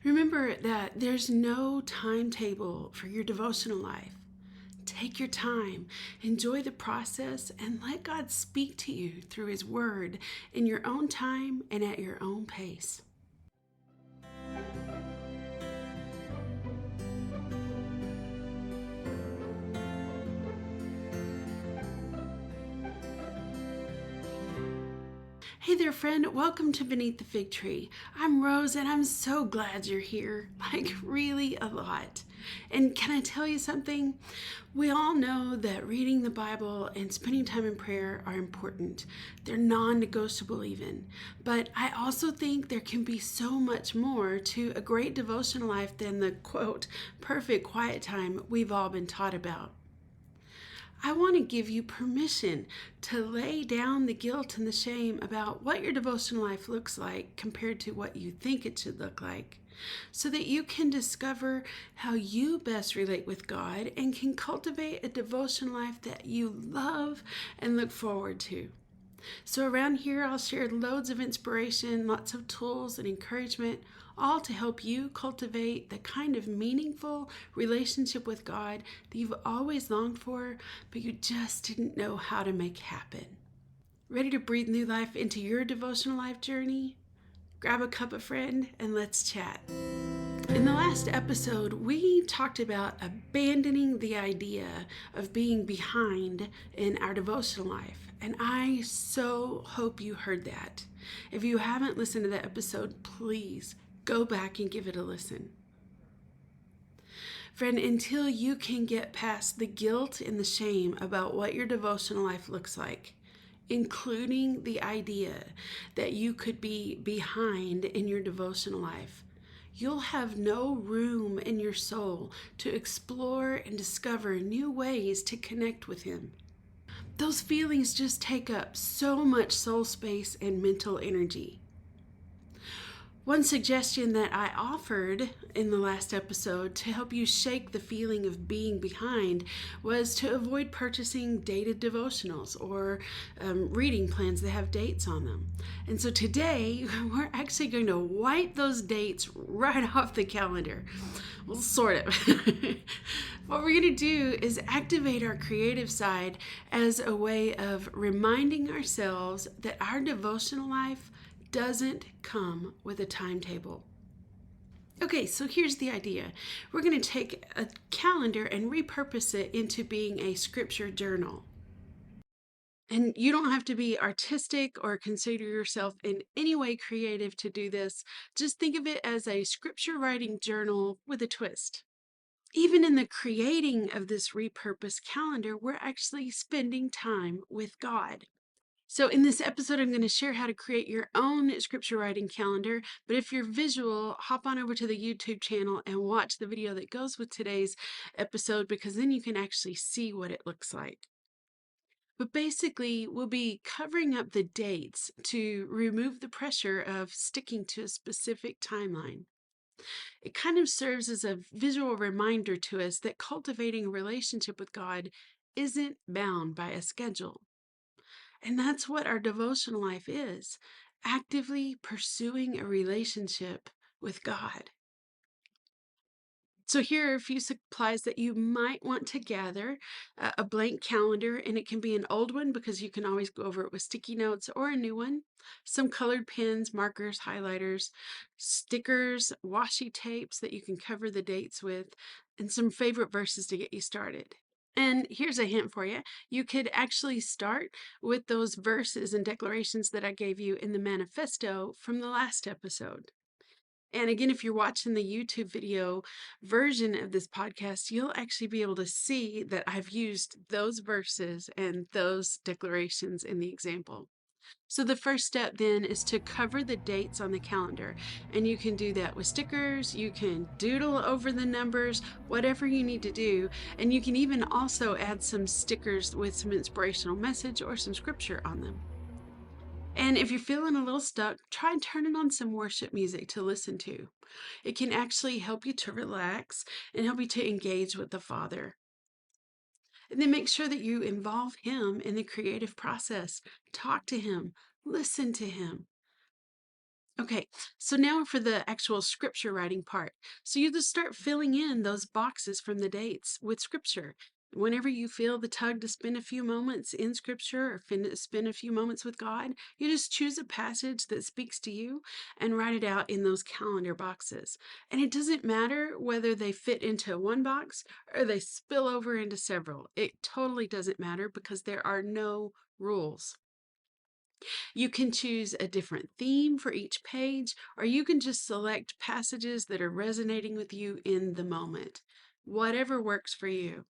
Remember that there's no timetable for your devotional life. Take your time, enjoy the process, and let God speak to you through His Word in your own time and at your own pace. Hey there, friend. Welcome to Beneath the Fig Tree. I'm Rose, and I'm so glad you're here. Like, really a lot. And can I tell you something? We all know that reading the Bible and spending time in prayer are important. They're non negotiable, even. But I also think there can be so much more to a great devotional life than the quote, perfect quiet time we've all been taught about. I want to give you permission to lay down the guilt and the shame about what your devotional life looks like compared to what you think it should look like, so that you can discover how you best relate with God and can cultivate a devotional life that you love and look forward to. So, around here, I'll share loads of inspiration, lots of tools and encouragement, all to help you cultivate the kind of meaningful relationship with God that you've always longed for, but you just didn't know how to make happen. Ready to breathe new life into your devotional life journey? Grab a cup of friend and let's chat. In the last episode, we talked about abandoning the idea of being behind in our devotional life, and I so hope you heard that. If you haven't listened to that episode, please go back and give it a listen. Friend, until you can get past the guilt and the shame about what your devotional life looks like, including the idea that you could be behind in your devotional life, you'll have no room in your soul to explore and discover new ways to connect with Him. Those feelings just take up so much soul space and mental energy. One suggestion that I offered in the last episode to help you shake the feeling of being behind was to avoid purchasing dated devotionals or reading plans that have dates on them. And so today, we're actually going to wipe those dates right off the calendar. Well, sort of. What we're going to do is activate our creative side as a way of reminding ourselves that our devotional life doesn't come with a timetable. Okay, so here's the idea. We're going to take a calendar and repurpose it into being a scripture journal. And you don't have to be artistic or consider yourself in any way creative to do this. Just think of it as a scripture writing journal with a twist. Even in the creating of this repurposed calendar, we're actually spending time with God. So in this episode, I'm going to share how to create your own scripture writing calendar. But if you're visual, hop on over to the YouTube channel and watch the video that goes with today's episode, because then you can actually see what it looks like. But basically, we'll be covering up the dates to remove the pressure of sticking to a specific timeline. It kind of serves as a visual reminder to us that cultivating a relationship with God isn't bound by a schedule. And that's what our devotional life is, actively pursuing a relationship with God. So here are a few supplies that you might want to gather. A blank calendar, and it can be an old one because you can always go over it with sticky notes, or a new one. Some colored pens, markers, highlighters, stickers, washi tapes that you can cover the dates with, and some favorite verses to get you started. And here's a hint for you. You could actually start with those verses and declarations that I gave you in the manifesto from the last episode. And again, if you're watching the YouTube video version of this podcast, you'll actually be able to see that I've used those verses and those declarations in the example. So the first step then is to cover the dates on the calendar. And you can do that with stickers, you can doodle over the numbers, whatever you need to do. And you can even also add some stickers with some inspirational message or some scripture on them. And if you're feeling a little stuck, try turning on some worship music to listen to. It can actually help you to relax and help you to engage with the Father. And then make sure that you involve Him in the creative process. Talk to Him, listen to Him. Okay, so now for the actual scripture writing part. So you just start filling in those boxes from the dates with scripture. Whenever you feel the tug to spend a few moments in scripture or spend a few moments with God, you just choose a passage that speaks to you and write it out in those calendar boxes. And it doesn't matter whether they fit into one box or they spill over into several. It totally doesn't matter because there are no rules. You can choose a different theme for each page, or you can just select passages that are resonating with you in the moment. Whatever works for you.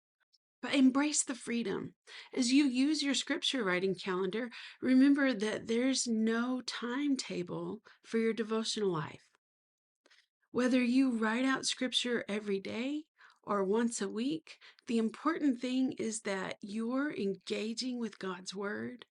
But embrace the freedom. As you use your scripture writing calendar, remember that there's no timetable for your devotional life. Whether you write out scripture every day or once a week, the important thing is that you're engaging with God's word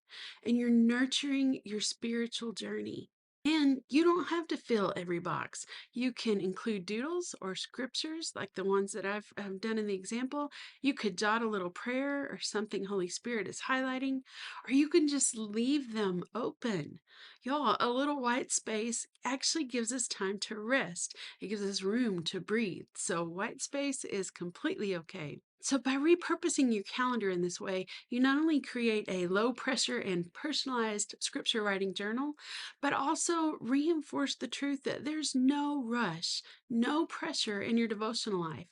and you're nurturing your spiritual journey. And you don't have to fill every box. You can include doodles or scriptures like the ones that I've done in the example. You could jot a little prayer or something Holy Spirit is highlighting, or you can just leave them open. Y'all, a little white space actually gives us time to rest. It gives us room to breathe. So white space is completely okay. So by repurposing your calendar in this way, you not only create a low pressure and personalized scripture writing journal, but also reinforce the truth that there's no rush, no pressure in your devotional life.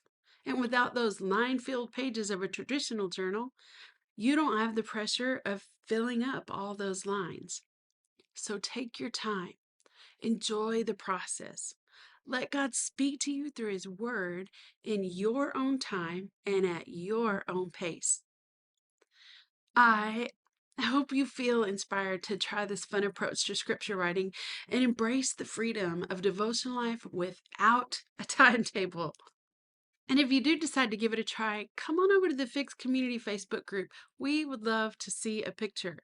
And without those line-filled pages of a traditional journal, you don't have the pressure of filling up all those lines. So take your time, enjoy the process. Let God speak to you through His Word in your own time and at your own pace. I hope you feel inspired to try this fun approach to scripture writing and embrace the freedom of devotional life without a timetable. And if you do decide to give it a try, come on over to the Fix Community Facebook group. We would love to see a picture.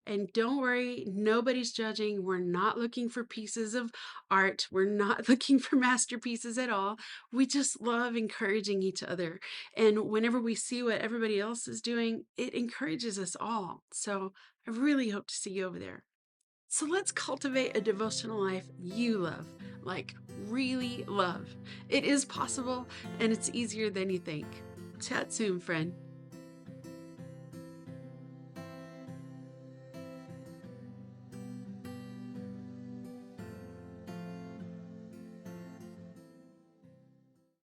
And don't worry, nobody's judging. We're not looking for pieces of art. We're not looking for masterpieces at all. We just love encouraging each other. And whenever we see what everybody else is doing, it encourages us all. So I really hope to see you over there. So let's cultivate a devotional life you love, like really love. It is possible and it's easier than you think. Chat soon, friend.